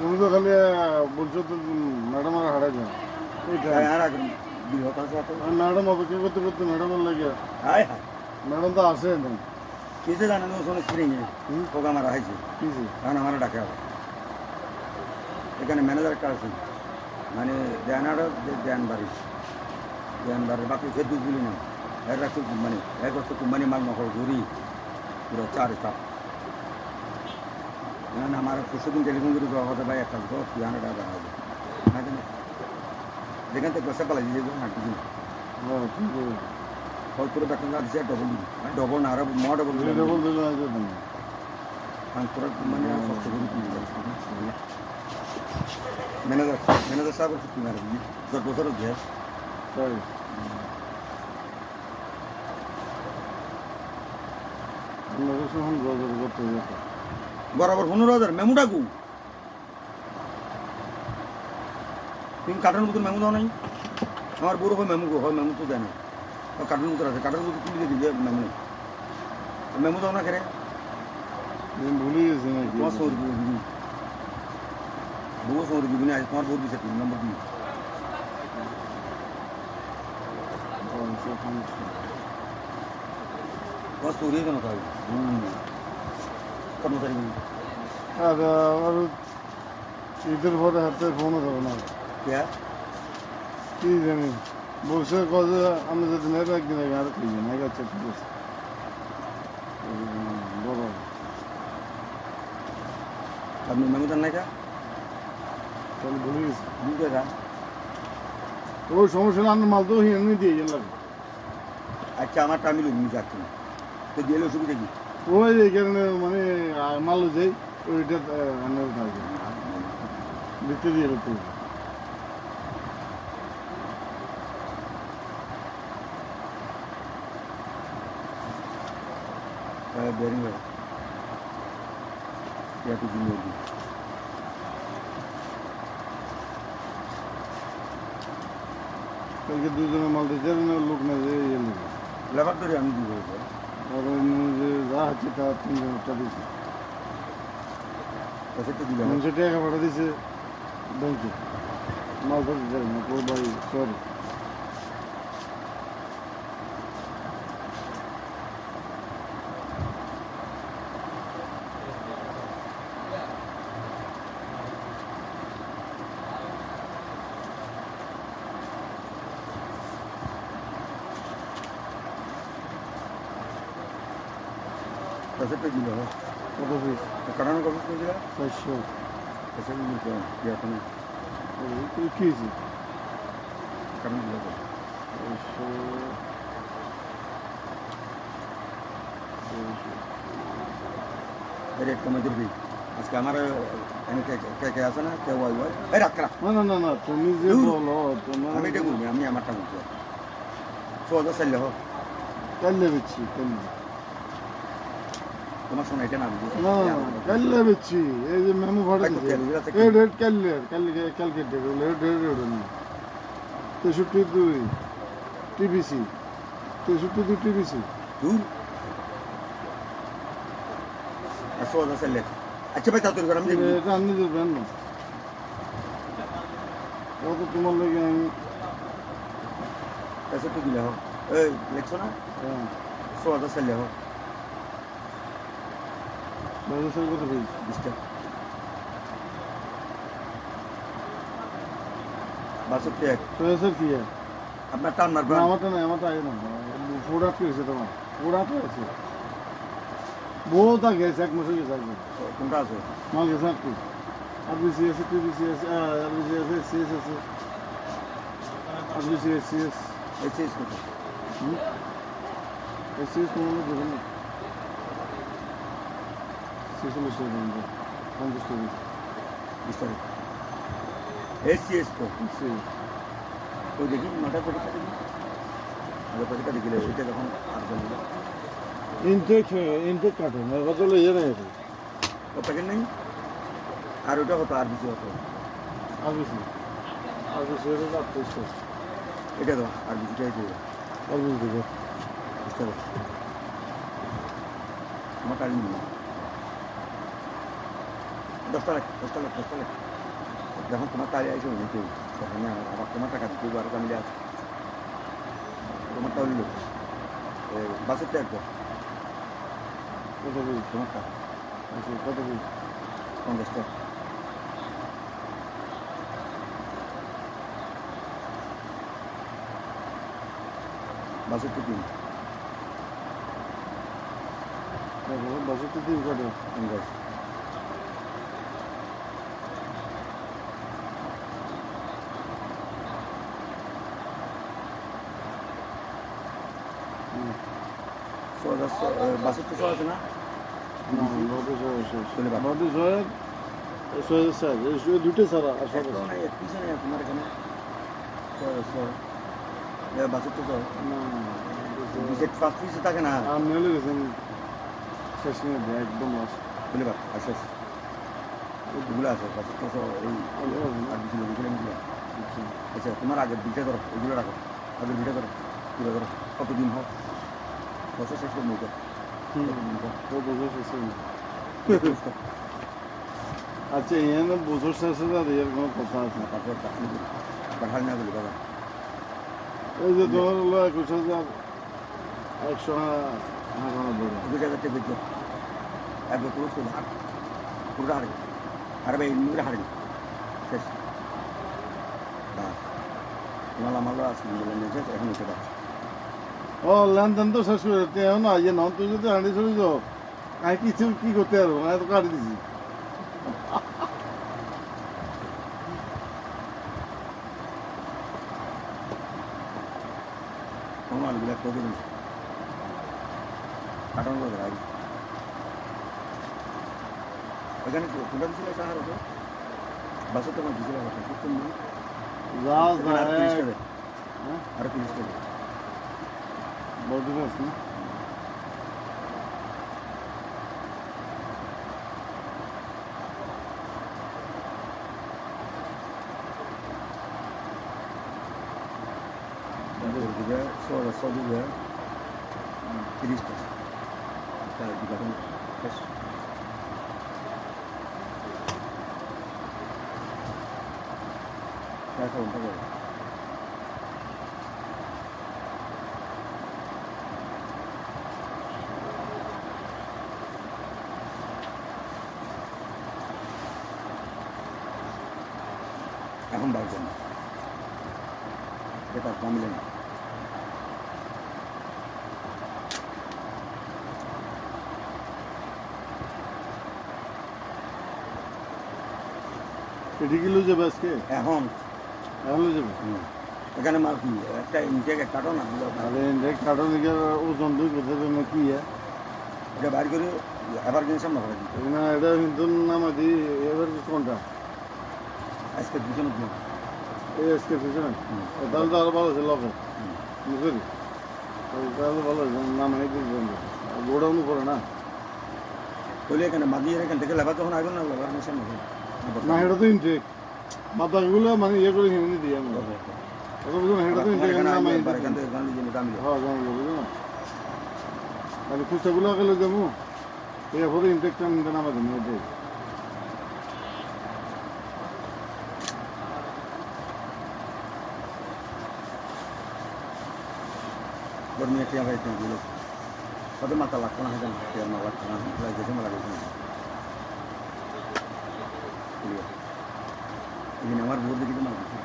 তুমি তো খালি বলছো তো ম্যাডাম আর হারাই যাও এইটা আর আগে বিহত আছে এত ম্যাডাম অপেক্ষা করতে করতে ম্যাডামের লাগে হায় হায় ম্যাডাম তো আসে না কিসে জানেন ও শোনে ছিঁড়ে নিয়ে পোকা মারা হয়েছে কিছু কারণ আমার ডাকে হবে এখানে ম্যানেজার একটা আছে মানে দেয়ানারও দেয়ান বাড়ির বাকি সে দুধগুলি না এক রাখছে কোম্পানি এক হচ্ছে কোম্পানি মাল নকল ঘুরি পুরো 4 স্টাফ আমার পরশুদিন টেলিফোন করে দেওয়া হতে ভাই একটা 200 টাকা হবে না কেন যেখান থেকে পয়সা পালাই দিয়ে দেবো না কিছু হ্যাঁ ঠিক আছে পুরো বেতন দিচ্ছে ডবল দিবি ডবল না আরো ডবল দিলে ডবল দিলে আছে তুমি কারণ পুরো কোম্পানি আর কষ্ট করে কিনে যাচ্ছে ম্যানেজার সাহেব ছুটি মারে 10 বছরের গ্যাস তাই আমরা যখন বাজার করতে যেত বরাবর 15,000 মেমু ডাকু তুমি কাটার মতো মেমু দাও নাই আমার বড় হয় মেমু তো দেয় না কাটার মতো আছে কাটার মতো তুলে দিলে মেমু নেই মেমু দাও না কেরে ভুলে গেছি নাকি তোমার সৌর দিবি বউ সৌর দিবি না তোমার বউ দিছে 3 নম্বর দিবি তোমার সৌরই কেন থাকবে কর্মচারী আর আর ঈদের পরে হাতে ফোনও দেবো না কে কি জানি বলছে কবে আমি যদি নেব একদিন আগে আর কি জানি আগে চেক করেছি বড় আপনি মেমু দেন নাই কা তাহলে ভুলে গেছি বুঝতে না ওই সমস্যা না আমি মাল তো এমনি দিয়ে গেল আচ্ছা আমারটা আমি লোক নিয়ে যাচ্ছি তো দিলে অসুবিধা কি ওই এই কারণে মানে মাল যাই ওইটা আনার থাকে দিতে দিয়ে রাখতে বেরিং হয় একটু দিন কালকে দুজনে মাল দিতে লোক না যে ইয়ে নেবে লেবার ধরে আমি দিব আর যে যা আছে তা 3 জনটা দিয়েছে সেটা দিলাম 300 টাকা পাঠা দিয়েছে ব্যাংকে মাল ধরতে যাই না তোর বাড়ি সরি সেটা দিল কত পিস কারণ কত দিল 400 সেটা দিল এখন কি হয়েছে কারণ দিল 400 রেট কমে দিবি আজকে আমার কে আছে না কেউ ওই এই রাখরা না না না তুমি যে বলো তোমার আমি এটা বলবি আমি আমারটা বলছি 100,000 চাইলে হোক কাল্লে বেচছি কাল্লে তোমার শোনা এটা না না কাল্লে বেচছি এই যে মেমো ভাড়া দিচ্ছে এই ডেট কালকে ডেট হলো ডেট ওটা না 63 টিবিসি 63 টিবিসি দূর 100,000 চাইলে আচ্ছা ভাই তা তোর আমি এটা আপনি দেবেন না কত তোমার লাগে আমি সেটা দিলে হোক এই লেখছো না 100,000 চাইলে হোক ব্যবসার কথা বলছি 20 টাকা 62 ব্যবসার কি আপনার টান মারবেন আমারটা না আমারটা আগে না প্রোডাক্ট হয়েছে তোমার প্রোডাক্ট আছে বহুত আগে গেছে 1 মাসে গেছে একদম কোনটা আছে মাল গেছে আর কি আরবিসি আছে টিবিসি আছে আরবিসি আছে সিএস আছে আরবিসি সিএস এসএস কত সিএস কোনো দেবেন না সিএস হলো 50 টাকা 20 টাকা এসএস তো ওই দেখি নটা পরীক্ষা দেখি আগে পরীক্ষা দেখিলে ওইটা যখন আর বলবো ইনটেক কাটুন কত হলো ইয়ে নেই ও প্যাকেট নেই আর ওটা হতো আর বেশি হতো আরবিসি হলো 28 এটা তো আর বেশিটাই দেবে আরবিসি থেকে বুঝতে পারছি আমার কাজ নেই 10টা লাখ যখন তোমার তাই আইসো নিতে তখন আবার তোমার টাকা দিতে আর আমি আছে তোমারটা হইল বাসেরটা একদম কত বই তোমারটা আচ্ছা কত বই 50টা বাসের তো 3 বাসের তো 3 কাটে 50 বাসের তো আছে না না নব্বই শেষ চলে বাবা নব্বই ছয়ের স্যার এই দুটো ছাড়া আর সব আছে। পিছনে তোমার এখানে বাসের তো না ফার্স্ট পিসে থাকে না আমি হলে গেছেন শেষ নিয়ে দেয় একদম লাস্ট বলে বা শেষ ওইগুলো আছে বাসের তো এই আর দিছিল ওইগুলো আচ্ছা তোমার আগের দুইটা করো ওইগুলো রাখো আগের দুইটা করো তুলে করো কতদিন হোক বছর শেষ করবো ওইটা ও বছর শেষ হয়নি। আচ্ছা এখানে বছর শেষ হয়ে যাবে এর কোনো কথা আছে না। তারপর চাকরি করি পাঠাল না বলি বাবা এই যে তোমার হলো 21,198 দু জায়গাতে বেঁচে এক বছর করবো আর পুরোটা হারবে হারবে এই মুখে হারবে শেষ বাস তোমার আমারও আসলে নিয়েছে এখন উঠে পাচ্ছে ও লেনদেন তো শেষ করে দিতে এখন না ইয়ে নন তুই যদি হাঁড়ি চলে যাও আমি কিছু কি করতে পারবো আমি তো কাটি দিছি তোমার বিলাক করে দিন কাটানো করে রাখি এখানে কোনটা দিছিল সাহার ওকে বাসে তোমার দিছিল কথা ঠিক তুমি যা আর 30 যায় টাকা আর 30 টাকা বডি বাস না দিকে সদিকে 30 টাকা তার দিকে শেষ এখন থাকে এখন বাইক না এটা কমলে না এটি কি লয়ে যাবে আজকে এখন এখন লয়ে যাবে এখানে মাল কি একটা ইনটেক কাটো না আরে দেখ কার্টন দিকে ওজন দুই কোথায় দেবে কি এটা বাইর করে এবার কিন্তু সামনে করে দিই না এটা কিন্তু নামাদি এবার কোনটা আজকে দুজনে দিন এই আজকে পিছনে তাহলে তো আরো ভালো আছে লকে বুঝলি তাহলে ভালো আছে নামাই দিবেন গোডাউন করে না বলে এখানে মাদিয়ে এখান থেকে লেবার যখন আসবেন না লেবার সামনে করে না এটা তো ইনটেক মাথাগুলো মানে ইয়ে করে হিমনি দিই আমি এটা বুঝুন এটা তো ইনটেক নামাই এখান থেকে গান দিয়ে দাম হ্যাঁ জানলো বুঝুন না তাহলে খুচরাগুলো গেলে যাবো এরপরে ইনটেকটা নিতে নামা দেবো এটাই গরমি একটা ভাই দিল কত মাথা লাগতো না হেঁটে না লাগতো না লাগছে না লাগছে না এদিন আমার বোর দেখি তো মাল দিচ্ছে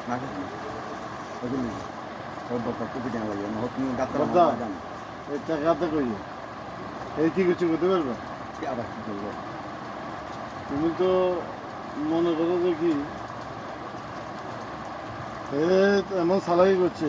না খেতে না ওগুলো নেই সব বক্তা টুপি দেওয়া লাগে না হোক নিয়ে গাত্তা জানো এই টাকাতে কই এই কি কিছু করতে পারবে আবার কি করবো তুমি তো মনে করো যে কি এ এমন সালাই করছে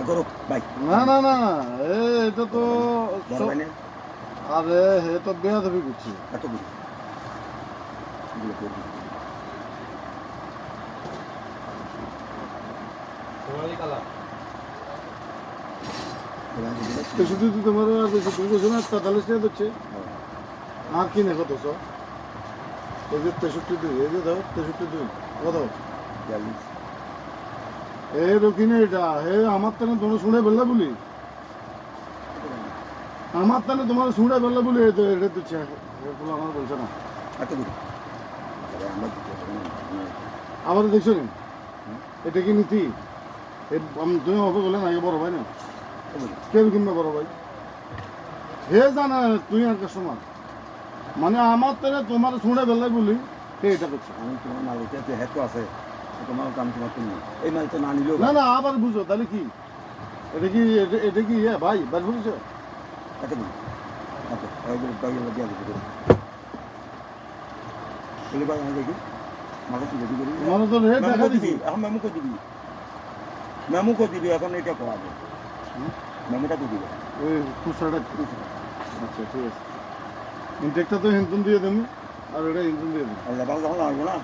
করো ভাই না না না এটা তো বড় ভাই নেই আরে হে তো বেয়াদবি করছে এত গুলো এগুলো করে দিই তো শুধু তো তোমার আর বেশি তুমি বলছো না 43 টাকা দিচ্ছে আর কি নেই কত সব এই যে 63 এই যে দাও 63 কত এই রকিনে এটা হে আমার তো শুনে বললা বলি আমার তাহলে তোমার শুনে বললে বলে এটা এটা তো আমার বলছে না এত দূর আমরা আবার দেখছো নি এটা কি নীতি তুমি হবে বলে না বড় ভাই না কেউ কিনবে বড় ভাই হে জানা তুই আর কাস্টমার মানে আমার তাহলে তোমার শুনে বললে বলি হে এটা করছে আমি তোমার মালিক হ্যাঁ তো আছে তোমার দাম তোমার কিনবো এই মাল তো না নিলেও না না আবার বুঝো তাহলে কি এটা কি ভাই বাস বুঝছো এত দূর ওকে বাইরে দিয়ে দিতে বলে ভাই আমি দেখি মাথা তুলে দিবি তোমার তো রেট দেখা দিছি এখন মেমু কো দিবি এখন এটা কোয়া যাবে মেমুটা তো দিবে ওই খুচরাটা আচ্ছা ঠিক আছে ইনটেকটা তো হিন্দুন দিয়ে দেবো আর এটা হিন্দুন দিয়ে দেবো আর লেবাল যখন আসবো না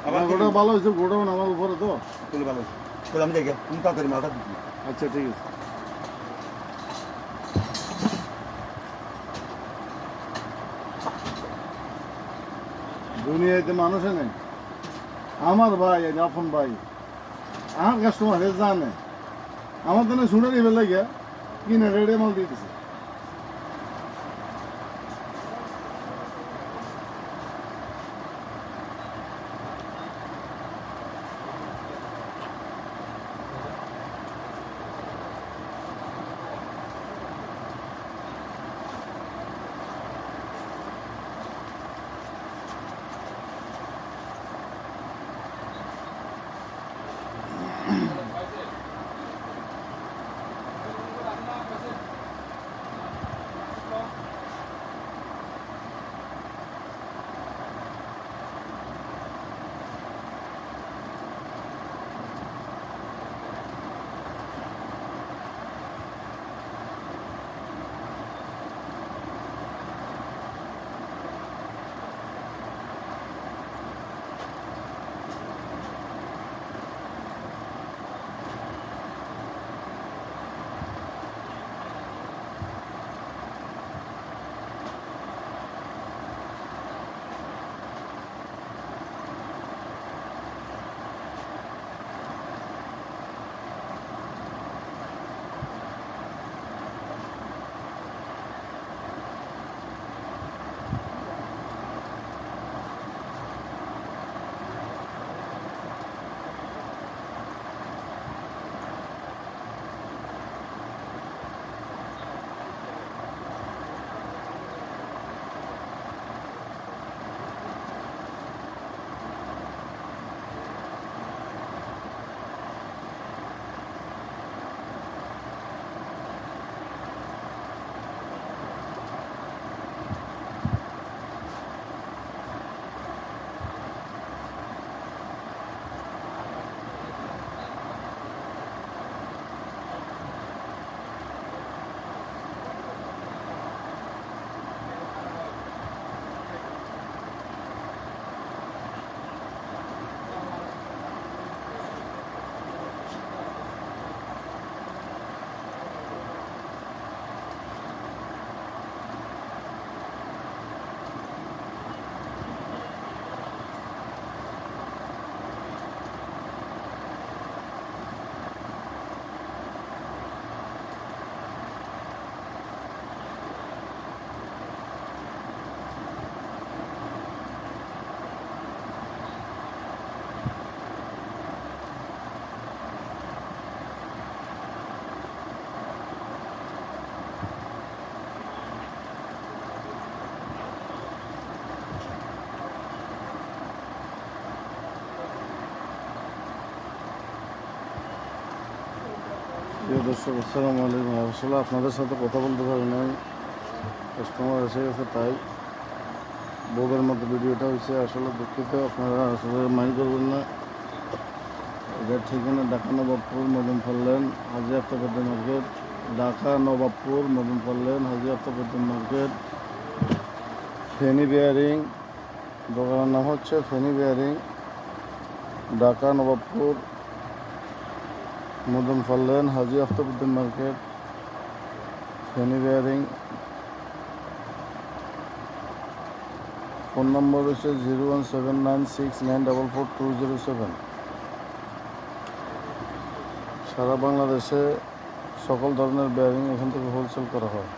আমার গোটা ভালো হয়েছে গোডাউন আমার উপরে তো তুলে ভালো তাহলে আমি দেখে তুমি তাড়াতাড়ি মালটা দিবি আচ্ছা ঠিক আছে দুনিয়াতে মানুষে নেই আমার ভাই আপন ভাই আমার কাস্টমার হে জানে আমার তো শুনে নিবে লাগে কিনে রেডি মাল দিয়ে দিছে প্রিয় দর্শক আসসালামু আলাইকুম। আসলে আপনাদের সাথে কথা বলতে পারি নাই, কাস্টমার এসে গেছে তাই বোর্ডের মতো ভিডিওটা হয়েছে। আসলে দুঃখিত, আপনারা আসলে মাইন্ড করবেন না। এটার ঠিকানা Dhaka Nawabpur Madanphal lane Haji Aftabuddin market, Dhaka Nawabpur Madanphal lane Haji Aftabuddin market, Feni bearing. দোকানের নাম হচ্ছে Feni bearing, Dhaka Nawabpur Madanphal lane Haji Aftabuddin market, Feni bearing. Phone number হচ্ছে 01796944207। সারা বাংলাদেশে সকল ধরনের বেয়ারিং এখান থেকে হোলসেল করা হয়।